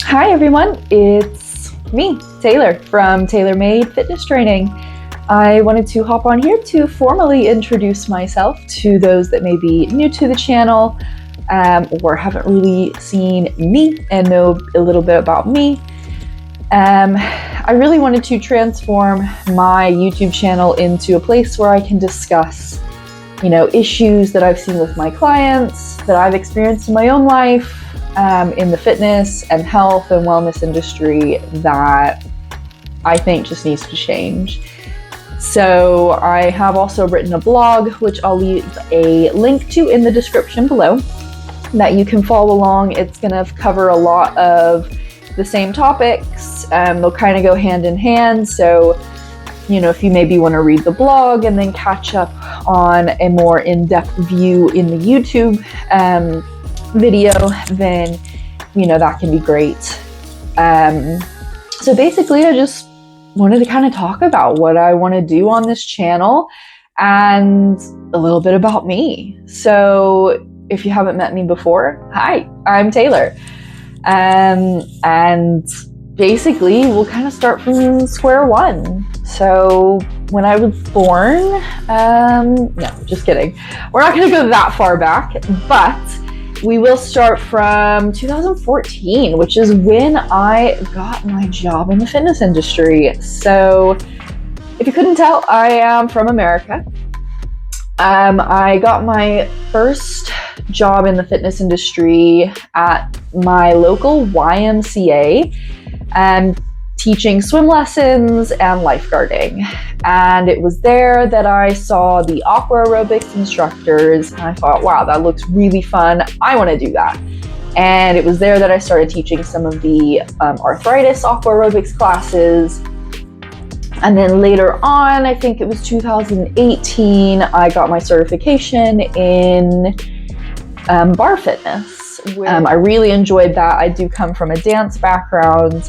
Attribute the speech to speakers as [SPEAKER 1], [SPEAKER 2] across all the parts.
[SPEAKER 1] Hi everyone, it's me, Taylor from TaylorMade Fitness Training. I wanted to hop on here to formally introduce myself to those that may be new to the channel or haven't really seen me and know a little bit about me. I really wanted to transform my YouTube channel into a place where I can discuss, issues that I've seen with my clients, that I've experienced in my own life, in the fitness and health and wellness industry that I think just needs to change. So I have also written a blog, which I'll leave a link to in the description below, that you can follow along. It's going to cover a lot of the same topics. They'll kind of go hand in hand. So, if you maybe want to read the blog and then catch up on a more in-depth view in the YouTube video, then that can be great. So basically I just wanted to kind of talk about what I want to do on this channel and a little bit about me. So if you haven't met me before, hi, I'm Taylor. And basically we'll kind of start from square one. So when I was born, no, just kidding. We're not going to go that far back, but we will start from 2014, which is when I got my job in the fitness industry. So if you couldn't tell, I am from America. I got my first job in the fitness industry at my local YMCA, teaching swim lessons and lifeguarding. And it was there that I saw the aqua aerobics instructors, and I thought, wow, that looks really fun. I want to do that. And it was there that I started teaching some of the arthritis aqua aerobics classes. And then later on, I think it was 2018, I got my certification in bar fitness. I really enjoyed that. I do come from a dance background.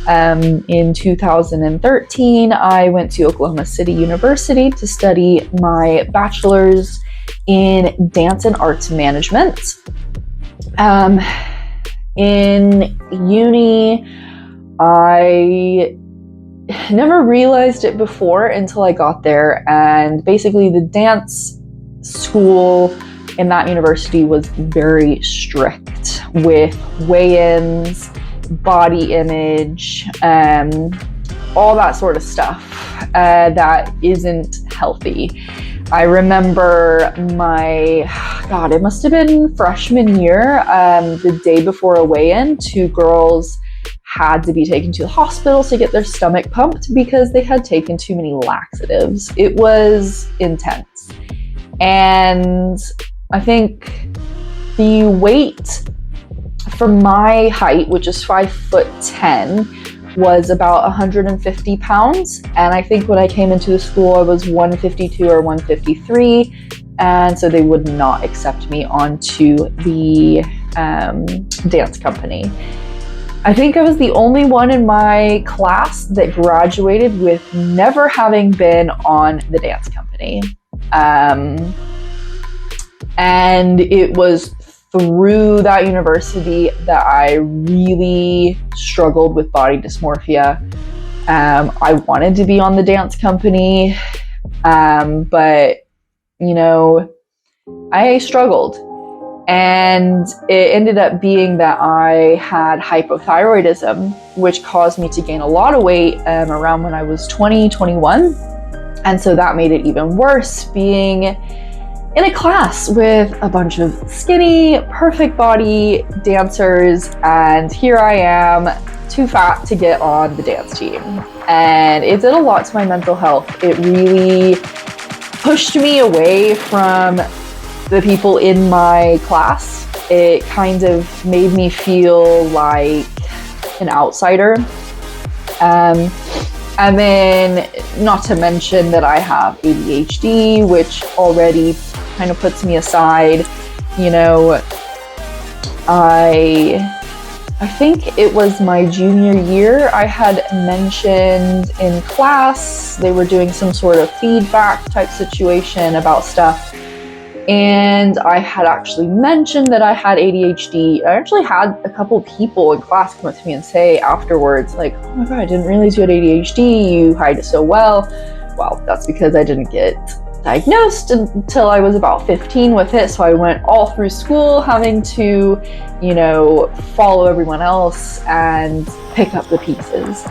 [SPEAKER 1] In 2013, I went to Oklahoma City University to study my bachelor's in dance and arts management. In uni, I never realized it before until I got there, and basically the dance school in that university was very strict with weigh-ins, body image, all that sort of stuff that isn't healthy. I remember it must have been freshman year, the day before a weigh-in, 2 girls had to be taken to the hospital to get their stomach pumped because they had taken too many laxatives. It was intense. And I think the weight for my height, which is 5'10", was about 150 pounds. And I think when I came into the school, I was 152 or 153. And so they would not accept me onto the dance company. I think I was the only one in my class that graduated with never having been on the dance company. And it was through that university that I really struggled with body dysmorphia. I wanted to be on the dance company, but I struggled. And it ended up being that I had hypothyroidism, which caused me to gain a lot of weight around when I was 20, 21. And so that made it even worse, being in a class with a bunch of skinny, perfect body dancers. And here I am, too fat to get on the dance team. And it did a lot to my mental health. It really pushed me away from the people in my class. It kind of made me feel like an outsider. And then not to mention that I have ADHD, which already kind of puts me aside. I think it was my junior year, I had mentioned in class, they were doing some sort of feedback type situation about stuff. And I had actually mentioned that I had ADHD. I actually had a couple people in class come up to me and say afterwards, like, oh my God, I didn't realize you had ADHD. You hide it so well. Well, that's because I didn't get diagnosed until I was about 15 with it. So I went all through school having to, follow everyone else and pick up the pieces.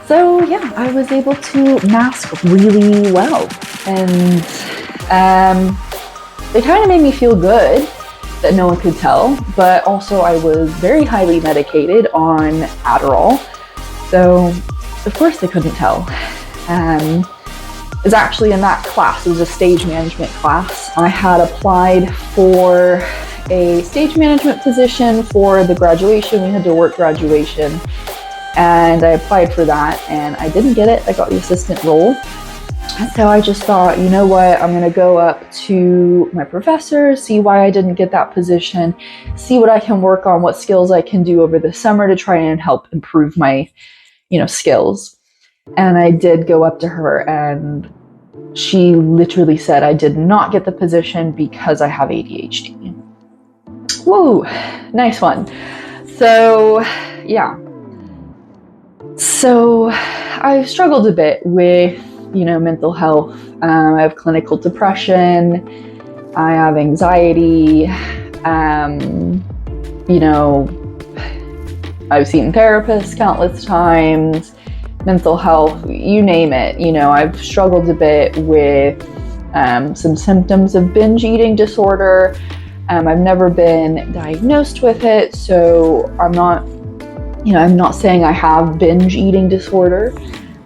[SPEAKER 1] So yeah, I was able to mask really well. And it kind of made me feel good that no one could tell, but also I was very highly medicated on Adderall. So of course they couldn't tell. It was actually in that class, it was a stage management class. I had applied for a stage management position for the graduation. We had to work graduation, and I applied for that and I didn't get it. I got the assistant role. And so I just thought, you know what, I'm going to go up to my professor, see why I didn't get that position, see what I can work on, what skills I can do over the summer to try and help improve my, skills. And I did go up to her, and she literally said I did not get the position because I have ADHD. Whoa, nice one. So, yeah. So I struggled a bit with mental health. I have clinical depression. I have anxiety. I've seen therapists countless times. Mental health, you name it. I've struggled a bit with some symptoms of binge eating disorder. I've never been diagnosed with it, so I'm not saying I have binge eating disorder.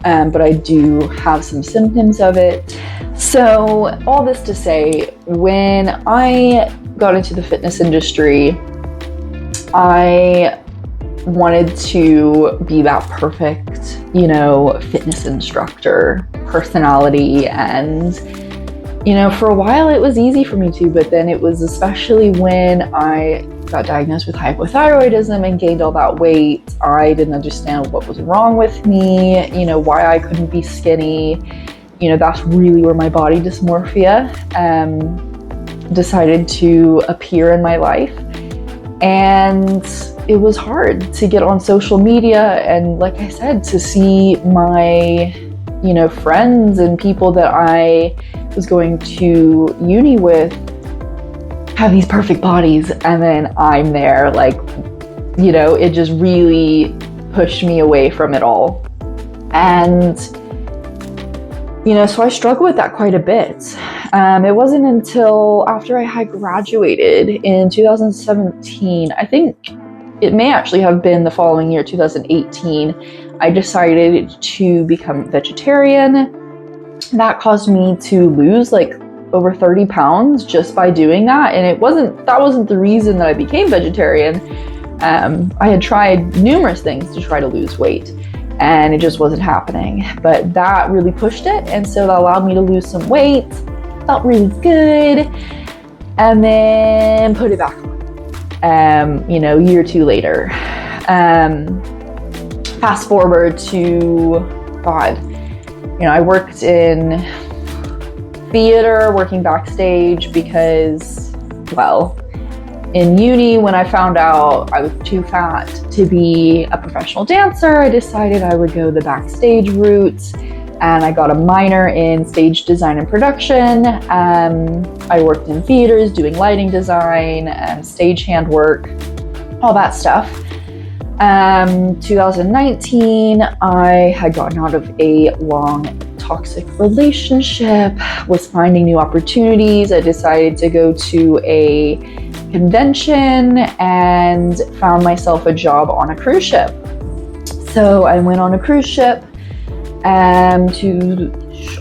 [SPEAKER 1] But I do have some symptoms of it. So all this to say, when I got into the fitness industry, I wanted to be that perfect, fitness instructor personality. And, for a while it was easy for me to, but then it was especially when I got diagnosed with hypothyroidism and gained all that weight. I didn't understand what was wrong with me, why I couldn't be skinny. That's really where my body dysmorphia decided to appear in my life. And it was hard to get on social media and, like I said, to see my, friends and people that I was going to uni with have these perfect bodies, and then I'm there, it just really pushed me away from it all. And so I struggled with that quite a bit. It wasn't until after I had graduated in 2017, I think it may actually have been the following year, 2018, I decided to become vegetarian. That caused me to lose over 30 pounds just by doing that. And that wasn't the reason that I became vegetarian. I had tried numerous things to try to lose weight, and it just wasn't happening. But that really pushed it, and so that allowed me to lose some weight. Felt really good, and then put it back on. A year or two later. Fast forward to, God, I worked in theater, working backstage because, in uni, when I found out I was too fat to be a professional dancer, I decided I would go the backstage route, and I got a minor in stage design and production. I worked in theaters doing lighting design and stagehand work, all that stuff. 2019, I had gotten out of a long toxic relationship, was finding new opportunities. I decided to go to a convention and found myself a job on a cruise ship. So I went on a cruise ship to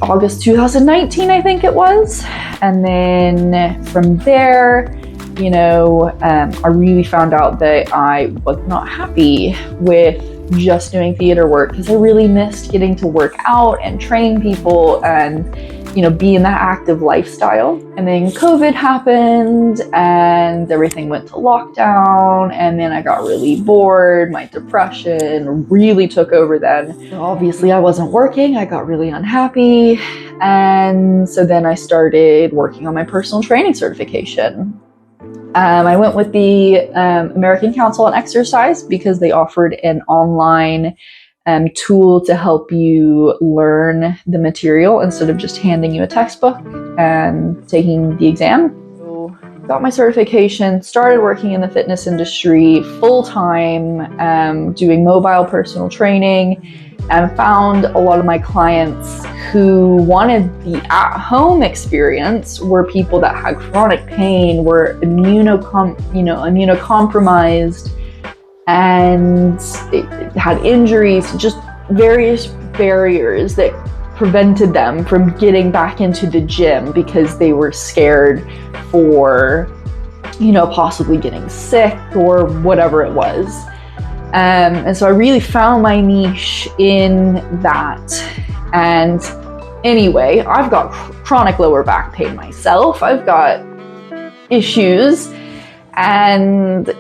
[SPEAKER 1] August 2019, I think it was. And then from there, I really found out that I was not happy with just doing theater work, because I really missed getting to work out and train people and be in that active lifestyle. And then COVID happened and everything went to lockdown, and then I got really bored. My depression really took over then. So obviously I wasn't working. I got really unhappy. And so then I started working on my personal training certification. I went with the American Council on Exercise because they offered an online tool to help you learn the material instead of just handing you a textbook and taking the exam. So got my certification, started working in the fitness industry full-time, doing mobile personal training, and found a lot of my clients who wanted the at-home experience were people that had chronic pain, were immunocompromised, and had injuries, just various barriers that prevented them from getting back into the gym because they were scared for, possibly getting sick or whatever it was. And so I really found my niche in that. And anyway, I've got chronic lower back pain myself. I've got issues, and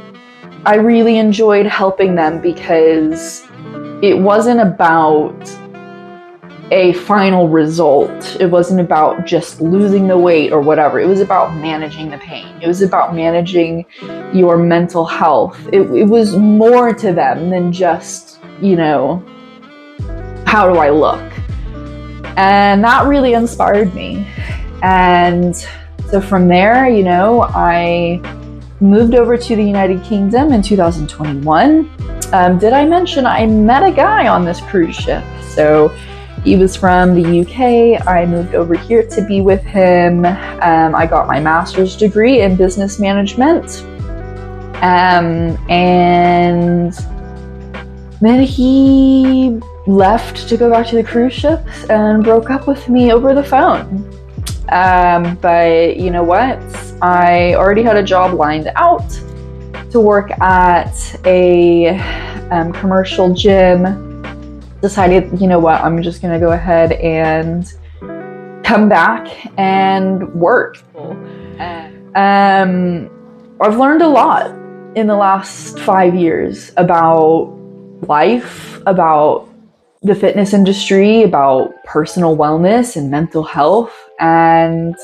[SPEAKER 1] I really enjoyed helping them because it wasn't about a final result. It wasn't about just losing the weight or whatever. It was about managing the pain. It was about managing your mental health. It was more to them than just, how do I look? And that really inspired me. And so from there, I moved over to the United Kingdom in 2021. Did I mention I met a guy on this cruise ship? So he was from the UK. I moved over here to be with him. I got my master's degree in business management. And then he left to go back to the cruise ship and broke up with me over the phone. But you know what? I already had a job lined out to work at a commercial gym. Decided, I'm just gonna go ahead and come back and work. I've learned a lot in the last 5 years about life, about the fitness industry, about personal wellness and mental health. And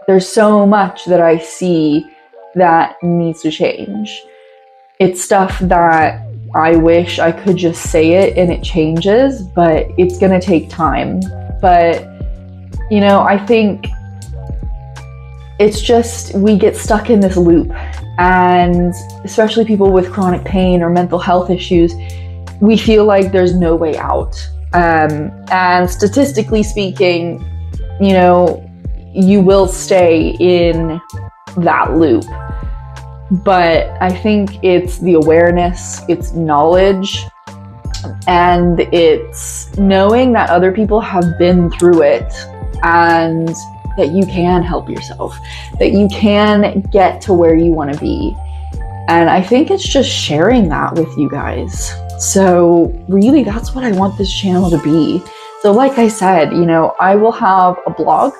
[SPEAKER 1] there's so much that I see that needs to change. It's stuff that I wish I could just say it and it changes, but it's gonna take time. But, I think it's just, we get stuck in this loop, and especially people with chronic pain or mental health issues, we feel like there's no way out. And statistically speaking, you will stay in that loop. But I think it's the awareness, it's knowledge, and it's knowing that other people have been through it and that you can help yourself, that you can get to where you want to be. And I think it's just sharing that with you guys. So really, that's what I want this channel to be. So like I said, I will have a blog.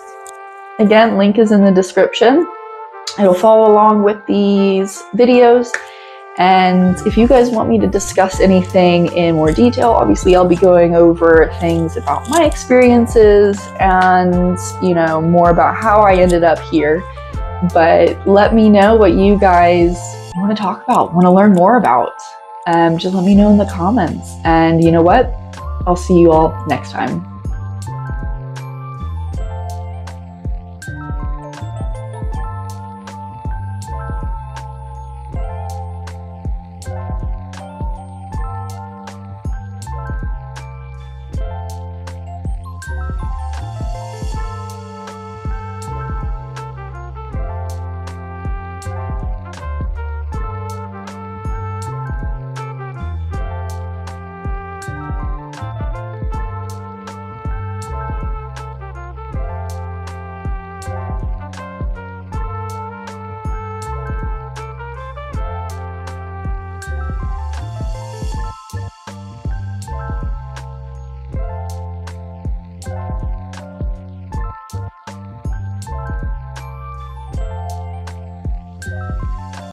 [SPEAKER 1] Again, link is in the description. It'll follow along with these videos. And if you guys want me to discuss anything in more detail, obviously I'll be going over things about my experiences and, more about how I ended up here. But let me know what you guys want to talk about, want to learn more about. Just let me know in the comments. And you know what? I'll see you all next time.